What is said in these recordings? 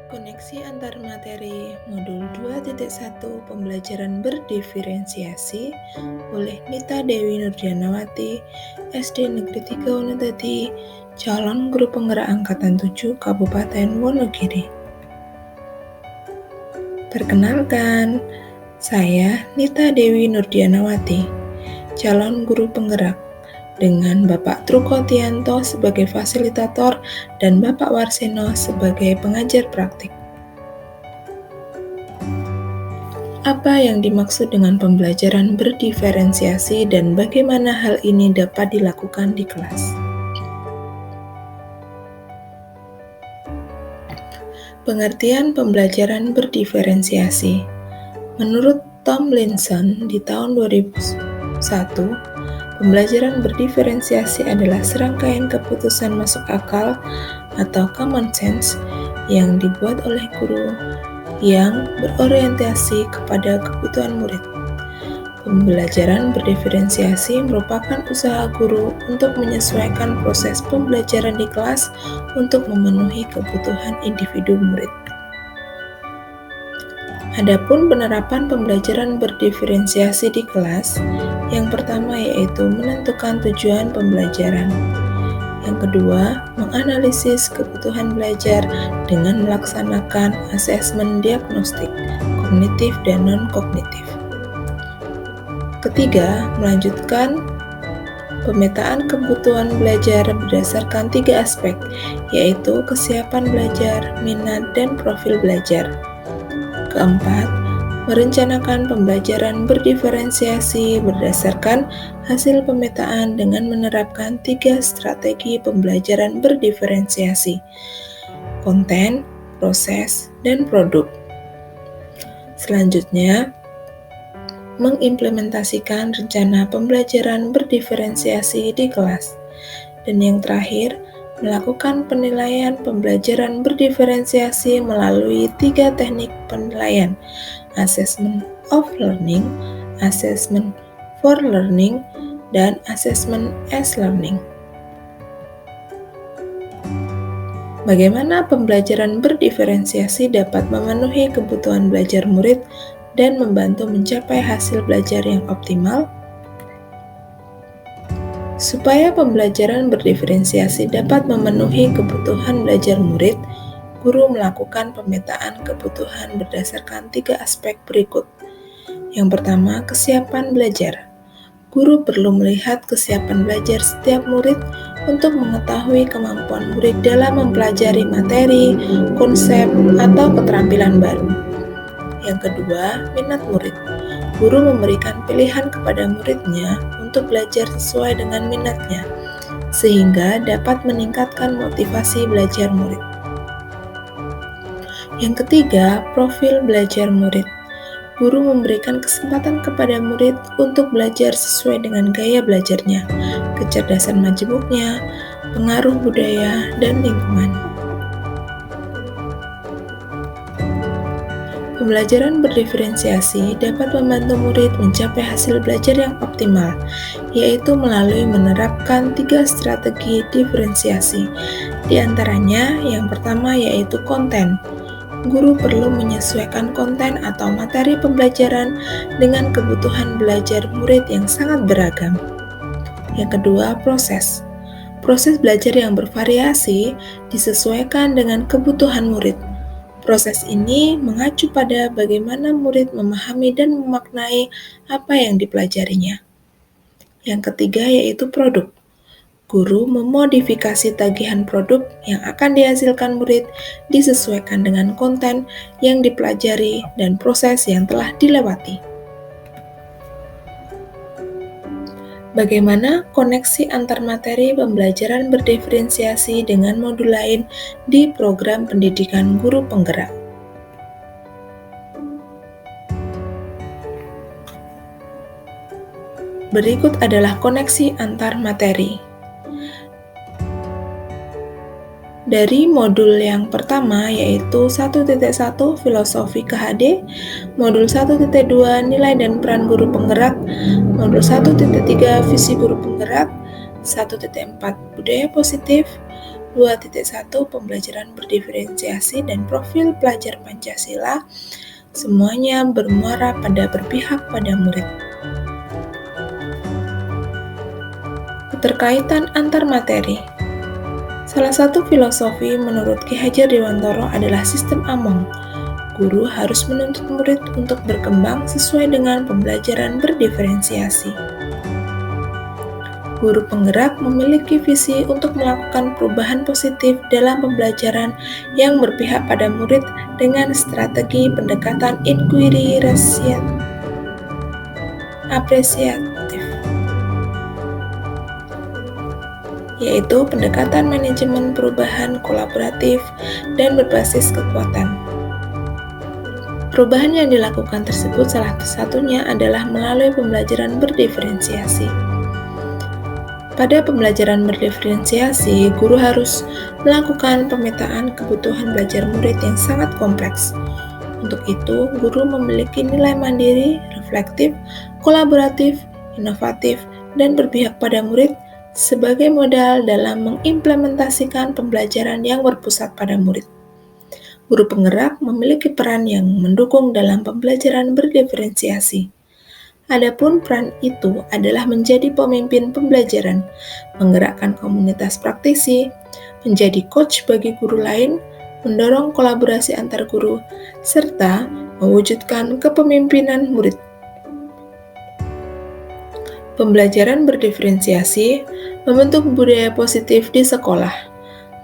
Koneksi antar materi modul 2.1 pembelajaran berdiferensiasi oleh Nita Dewi Nurdianawati, SD Negeri 3 Wonodadi, calon guru penggerak angkatan 7 Kabupaten Wonogiri. Perkenalkan, saya Nita Dewi Nurdianawati, calon guru penggerak, dengan Bapak Trukotianto sebagai fasilitator dan Bapak Warseno sebagai pengajar praktik. Apa yang dimaksud dengan pembelajaran berdiferensiasi dan bagaimana hal ini dapat dilakukan di kelas? Pengertian pembelajaran berdiferensiasi. Menurut Tomlinson di tahun 2001, pembelajaran berdiferensiasi adalah serangkaian keputusan masuk akal atau common sense yang dibuat oleh guru yang berorientasi kepada kebutuhan murid. Pembelajaran berdiferensiasi merupakan usaha guru untuk menyesuaikan proses pembelajaran di kelas untuk memenuhi kebutuhan individu murid. Adapun penerapan pembelajaran berdiferensiasi di kelas, yang pertama yaitu menentukan tujuan pembelajaran. Yang kedua, menganalisis kebutuhan belajar dengan melaksanakan asesmen diagnostik, kognitif dan non-kognitif. Ketiga, melanjutkan pemetaan kebutuhan belajar berdasarkan 3 aspek, yaitu kesiapan belajar, minat, dan profil belajar. Keempat, merencanakan pembelajaran berdiferensiasi berdasarkan hasil pemetaan dengan menerapkan 3 strategi pembelajaran berdiferensiasi: konten, proses, dan produk. Selanjutnya, mengimplementasikan rencana pembelajaran berdiferensiasi di kelas. Dan yang terakhir, melakukan penilaian pembelajaran berdiferensiasi melalui 3 teknik penilaian: assessment of learning, assessment for learning, dan assessment as learning. Bagaimana pembelajaran berdiferensiasi dapat memenuhi kebutuhan belajar murid dan membantu mencapai hasil belajar yang optimal? Supaya pembelajaran berdiferensiasi dapat memenuhi kebutuhan belajar murid, guru melakukan pemetaan kebutuhan berdasarkan 3 aspek berikut. Yang pertama, kesiapan belajar. Guru perlu melihat kesiapan belajar setiap murid untuk mengetahui kemampuan murid dalam mempelajari materi, konsep, atau keterampilan baru. Yang kedua, minat murid. Guru memberikan pilihan kepada muridnya untuk belajar sesuai dengan minatnya, sehingga dapat meningkatkan motivasi belajar murid. Yang ketiga, profil belajar murid. Guru memberikan kesempatan kepada murid untuk belajar sesuai dengan gaya belajarnya, kecerdasan majemuknya, pengaruh budaya, dan lingkungan. Pembelajaran berdiferensiasi dapat membantu murid mencapai hasil belajar yang optimal, yaitu melalui menerapkan 3 strategi diferensiasi. Di antaranya, yang pertama yaitu konten. Guru perlu menyesuaikan konten atau materi pembelajaran dengan kebutuhan belajar murid yang sangat beragam. Yang kedua, proses. Proses belajar yang bervariasi disesuaikan dengan kebutuhan murid. Proses ini mengacu pada bagaimana murid memahami dan memaknai apa yang dipelajarinya. Yang ketiga yaitu produk. Guru memodifikasi tagihan produk yang akan dihasilkan murid disesuaikan dengan konten yang dipelajari dan proses yang telah dilewati. Bagaimana koneksi antar materi pembelajaran berdiferensiasi dengan modul lain di program pendidikan guru penggerak? Berikut adalah koneksi antar materi. Dari modul yang pertama yaitu 1.1 Filosofi KHD, modul 1.2 Nilai dan Peran Guru Penggerak, modul 1.3 Visi Guru Penggerak, 1.4 Budaya Positif, 2.1 Pembelajaran berdiferensiasi dan profil pelajar Pancasila, semuanya bermuara pada berpihak pada murid. Keterkaitan antar materi. Salah satu filosofi menurut Ki Hajar Dewantara adalah sistem Among. Guru harus menuntut murid untuk berkembang sesuai dengan pembelajaran berdiferensiasi. Guru penggerak memiliki visi untuk melakukan perubahan positif dalam pembelajaran yang berpihak pada murid dengan strategi pendekatan inquiry apresiatif, yaitu pendekatan manajemen perubahan kolaboratif dan berbasis kekuatan. Perubahan yang dilakukan tersebut salah satunya adalah melalui pembelajaran berdiferensiasi. Pada pembelajaran berdiferensiasi, guru harus melakukan pemetaan kebutuhan belajar murid yang sangat kompleks. Untuk itu, guru memiliki nilai mandiri, reflektif, kolaboratif, inovatif, dan berpihak pada murid sebagai modal dalam mengimplementasikan pembelajaran yang berpusat pada murid. Guru penggerak memiliki peran yang mendukung dalam pembelajaran berdiferensiasi. Adapun peran itu adalah menjadi pemimpin pembelajaran, menggerakkan komunitas praktisi, menjadi coach bagi guru lain, mendorong kolaborasi antar guru, serta mewujudkan kepemimpinan murid. Pembelajaran berdiferensiasi membentuk budaya positif di sekolah.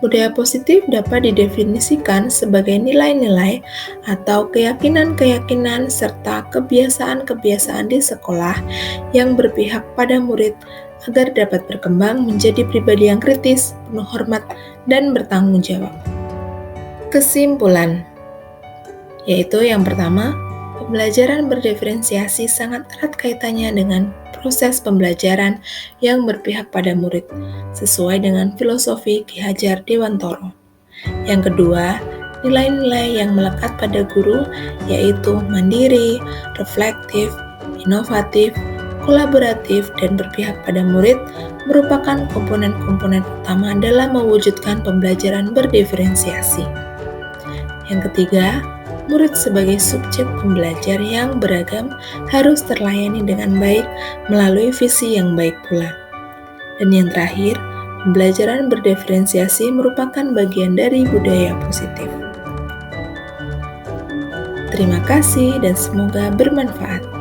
Budaya positif dapat didefinisikan sebagai nilai-nilai atau keyakinan-keyakinan serta kebiasaan-kebiasaan di sekolah yang berpihak pada murid agar dapat berkembang menjadi pribadi yang kritis, penuh hormat, dan bertanggung jawab. Kesimpulan, yaitu yang pertama, pembelajaran berdiferensiasi sangat erat kaitannya dengan proses pembelajaran yang berpihak pada murid, sesuai dengan filosofi Ki Hajar Dewantara. Yang kedua, nilai-nilai yang melekat pada guru, yaitu mandiri, reflektif, inovatif, kolaboratif, dan berpihak pada murid, merupakan komponen-komponen utama dalam mewujudkan pembelajaran berdiferensiasi. Yang ketiga, murid sebagai subjek pembelajar yang beragam harus terlayani dengan baik melalui visi yang baik pula. Dan yang terakhir, pembelajaran berdiferensiasi merupakan bagian dari budaya positif. Terima kasih dan semoga bermanfaat.